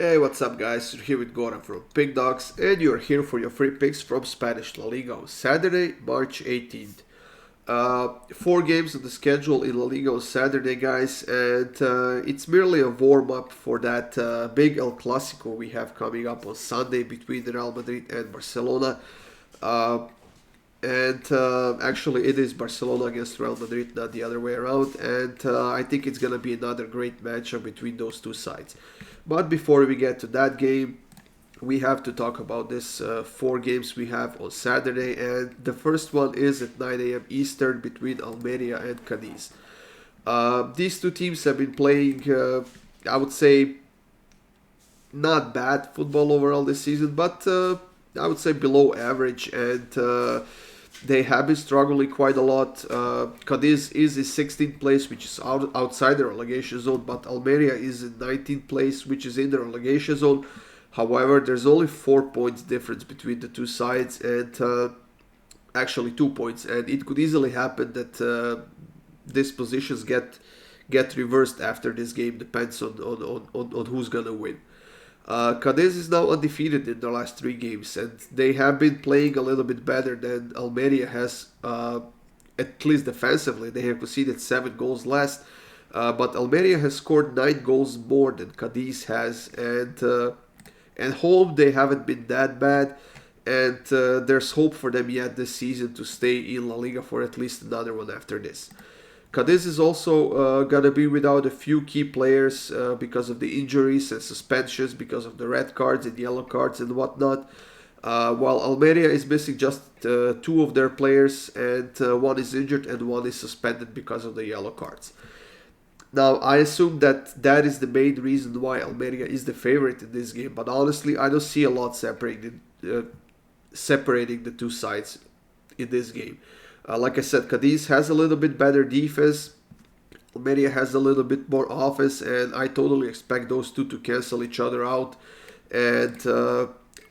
Hey, what's up, guys? You're here with Goran from Pick Dawgz, and you're here for your free picks from Spanish LaLiga on Saturday, March 18th. Four games on the schedule in La Liga on Saturday, guys, and it's merely a warm up for that big El Clasico we have coming up on Sunday between Real Madrid and Barcelona. Uh, and actually, it is Barcelona against Real Madrid, not the other way around. And I think it's going to be another great matchup between those two sides. But before we get to that game, we have to talk about this four games we have on Saturday. And the first one is at 9 a.m. Eastern between Almeria and Cadiz. These two teams have been playing, I would say, not bad football overall this season, but I would say below average. And they have been struggling quite a lot. Cadiz is in 16th place, which is outside the relegation zone, but Almeria is in 19th place, which is in the relegation zone. However, there's only 4 points difference between the two sides, and actually 2 points. And it could easily happen that these positions get reversed after this game. Depends on who's gonna win. Cadiz is now undefeated in their last three games, and they have been playing a little bit better than Almeria has, at least defensively. They have conceded 7 goals less, but Almeria has scored 9 goals more than Cadiz has, and home they haven't been that bad, and there's hope for them yet this season to stay in La Liga for at least another one after this. Cadiz is also going to be without a few key players because of the injuries and suspensions, because of the red cards and yellow cards and whatnot. While Almeria is missing just two of their players, and one is injured and one is suspended because of the yellow cards. Now, I assume that is the main reason why Almeria is the favorite in this game, but honestly, I don't see a lot separating the two sides in this game. Like I said, Cadiz has a little bit better defense. Almeria has a little bit more offense, and I totally expect those two to cancel each other out. And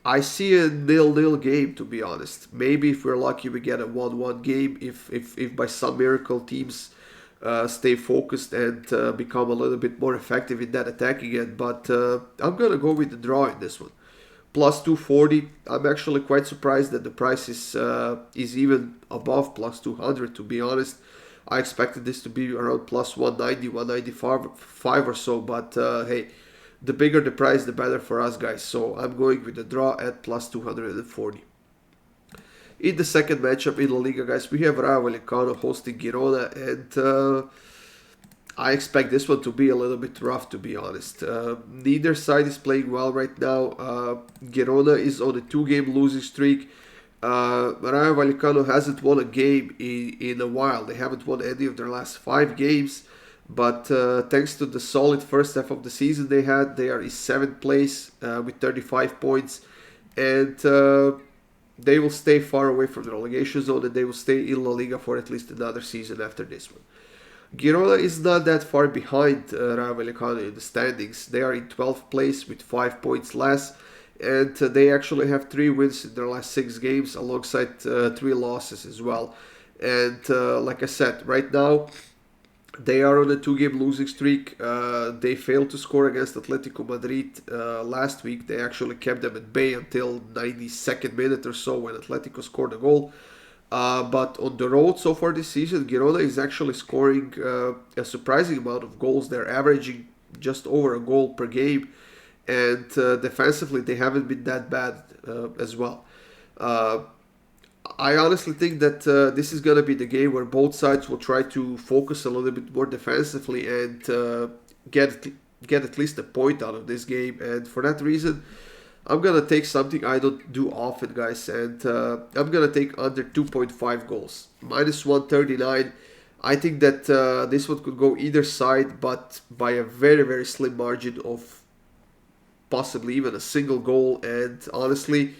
I see a 0-0 game, to be honest. Maybe if we're lucky, we get a 1-1 game. If by some miracle teams stay focused and become a little bit more effective in that attacking end. But I'm gonna go with the draw in this one. Plus 240. I'm actually quite surprised that the price is even above plus 200, to be honest. I expected this to be around plus 190, 195 or so, but hey, the bigger the price, the better for us, guys. So I'm going with the draw at plus 240. In the second matchup in La Liga, guys, we have Rayo Vallecano hosting Girona, and I expect this one to be a little bit rough, to be honest. Neither side is playing well right now. Girona is on a 2-game losing streak. Rayo Vallecano hasn't won a game in a while. They haven't won any of their last 5 games. But thanks to the solid first half of the season they had, they are in 7th place with 35 points. And they will stay far away from the relegation zone, and they will stay in La Liga for at least another season after this one. Girona is not that far behind Rayo Vallecano in the standings. They are in 12th place with 5 points less, and they actually have 3 wins in their last 6 games alongside 3 losses as well. And like I said, right now they are on a 2-game losing streak. They failed to score against Atletico Madrid last week. They actually kept them at bay until 92nd minute or so when Atletico scored a goal. But on the road so far this season, Girona is actually scoring a surprising amount of goals. They're averaging just over a goal per game, and defensively they haven't been that bad as well. I honestly think that this is going to be the game where both sides will try to focus a little bit more defensively and get at least a point out of this game. And for that reason, I'm going to take something I don't do often, guys, and I'm going to take under 2.5 goals. Minus 139. I think that this one could go either side, but by a very, very slim margin of possibly even a single goal. And honestly,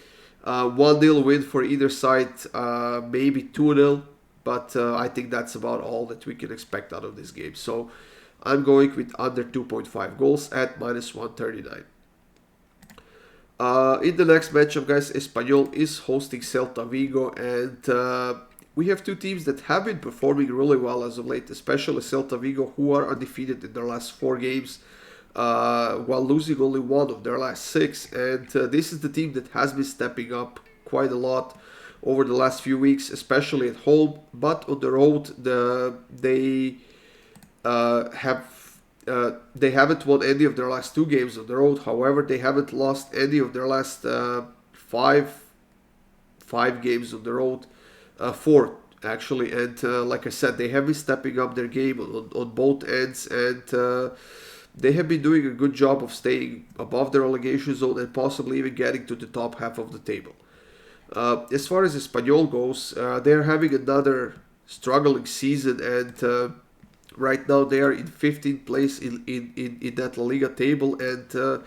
1-0 win for either side, maybe 2-0, but I think that's about all that we can expect out of this game. So I'm going with under 2.5 goals at minus 139. In the next matchup, guys, Espanyol is hosting Celta Vigo, and we have two teams that have been performing really well as of late, especially Celta Vigo, who are undefeated in their last 4 games. while losing only one of their last six. And this is the team that has been stepping up quite a lot over the last few weeks, especially at home. But on the road, they haven't won any of their last two games on the road. However, they haven't lost any of their last five games on the road, four actually. And like I said, they have been stepping up their game on both ends, and they have been doing a good job of staying above the relegation zone and possibly even getting to the top half of the table. As far as Espanyol goes, they're having another struggling season, and right now they are in 15th place in that LaLiga table, and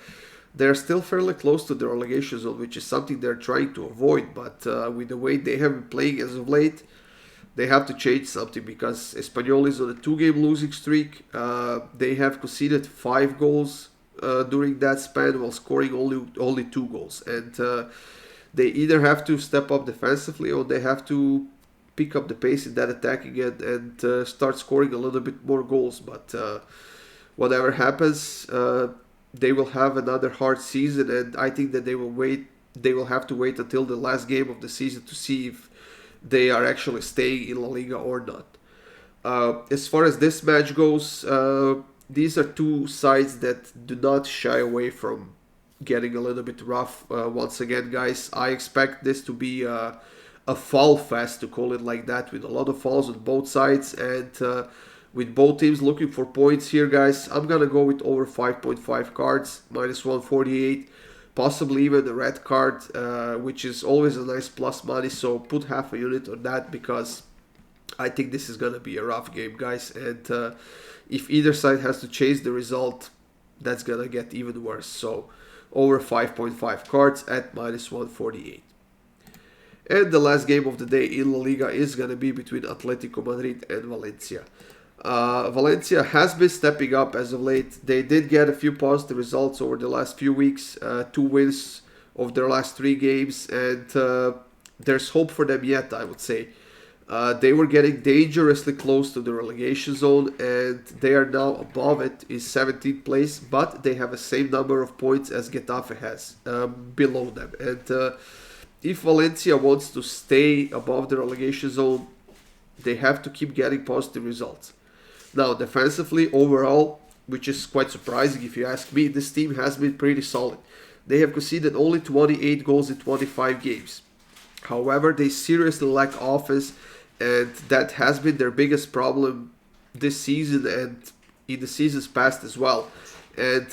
they're still fairly close to the relegation zone, which is something they're trying to avoid. But with the way they have been playing as of late, they have to change something, because Espanyol is on a two-game losing streak. They have conceded 5 goals during that span while scoring only 2 goals. And they either have to step up defensively, or they have to pick up the pace in that attacking end and start scoring a little bit more goals. But whatever happens, they will have another hard season, and I think that they will have to wait until the last game of the season to see if they are actually staying in La Liga or not. As far as this match goes, these are two sides that do not shy away from getting a little bit rough. Once again, guys, I expect this to be a foul fest, to call it like that, with a lot of fouls on both sides, and with both teams looking for points here, guys. I'm gonna go with over 5.5 cards, minus 148. Possibly even a red card, which is always a nice plus money. So put half a unit on that, because I think this is going to be a rough game, guys. And if either side has to chase the result, that's going to get even worse. So over 5.5 cards at minus 148. And the last game of the day in La Liga is going to be between Atletico Madrid and Valencia. Valencia has been stepping up as of late. They did get a few positive results over the last few weeks, 2 wins of their last 3 games, and there's hope for them yet, I would say. They were getting dangerously close to the relegation zone, and they are now above it in 17th place, but they have the same number of points as Getafe has below them. And if Valencia wants to stay above the relegation zone, they have to keep getting positive results. Now, defensively, overall, which is quite surprising if you ask me, this team has been pretty solid. They have conceded only 28 goals in 25 games. However, they seriously lack offense, and that has been their biggest problem this season and in the seasons past as well. And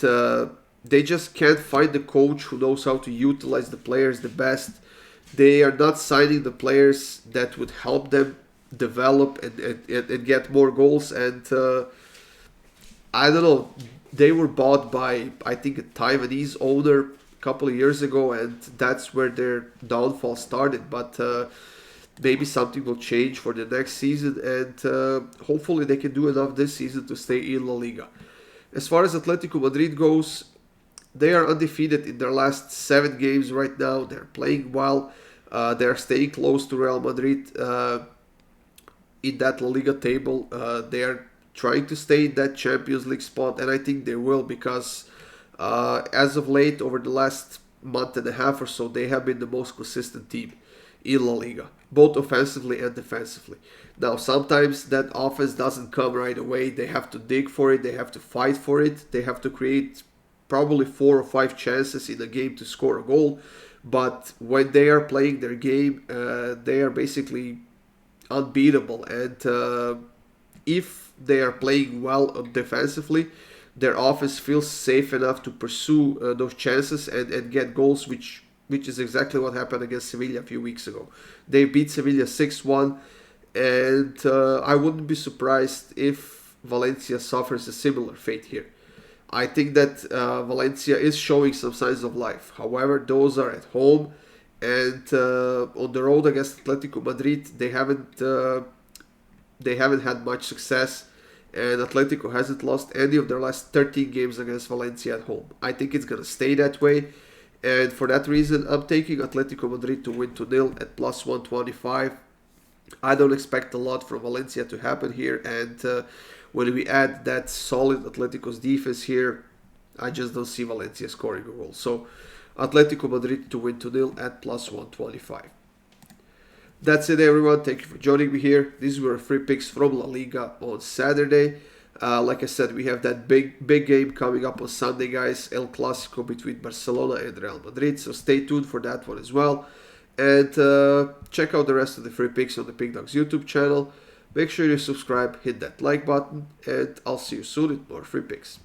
they just can't find the coach who knows how to utilize the players the best. They are not signing the players that would help them develop and get more goals, and I don't know, they were bought by, I think, a Taiwanese owner a couple of years ago, and that's where their downfall started. But maybe something will change for the next season, and hopefully they can do enough this season to stay in La Liga. As far as Atletico Madrid goes, they are undefeated in their last 7 games right now. They're playing well. They're staying close to Real Madrid in that La Liga table. They are trying to stay in that Champions League spot, and I think they will, because as of late, over the last month and a half or so, they have been the most consistent team in La Liga, both offensively and defensively. Now, sometimes that offense doesn't come right away. They have to dig for it. They have to fight for it. They have to create probably 4 or 5 chances in a game to score a goal. But when they are playing their game, they are basically unbeatable. And if they are playing well defensively, their offense feels safe enough to pursue those chances and get goals, which is exactly what happened against Sevilla a few weeks ago. They beat Sevilla 6-1, and I wouldn't be surprised if Valencia suffers a similar fate here. I think that Valencia is showing some signs of life. However, those are at home, and on the road against Atletico Madrid, they haven't had much success, and Atletico hasn't lost any of their last 13 games against Valencia at home. I think it's gonna stay that way, and for that reason, I'm taking Atletico Madrid to win 2-0 at plus 125. I don't expect a lot from Valencia to happen here, and when we add that solid Atletico's defense here, I just don't see Valencia scoring a goal. So Atletico Madrid to win 2-0 at plus 125. That's it, everyone. Thank you for joining me here. These were free picks from La Liga on Saturday. Like I said, we have that big game coming up on Sunday, guys. El Clasico between Barcelona and Real Madrid. So stay tuned for that one as well. And check out the rest of the free picks on the Pick Dawgz YouTube channel. Make sure you subscribe, hit that like button, and I'll see you soon with more free picks.